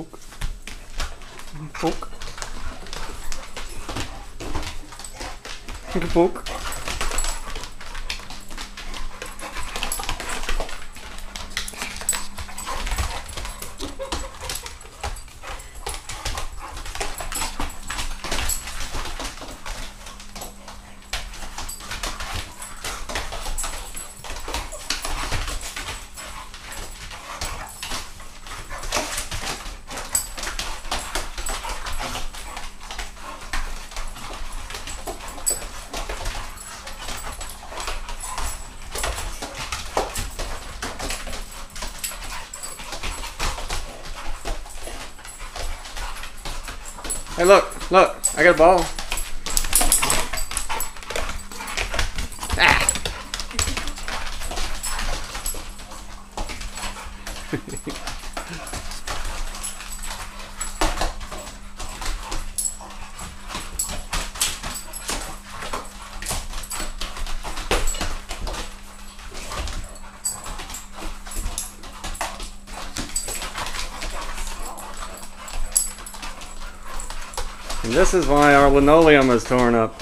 Poke. Poke. Poke. Hey, look, look, I got a ball. Ah. And this is why our linoleum is torn up.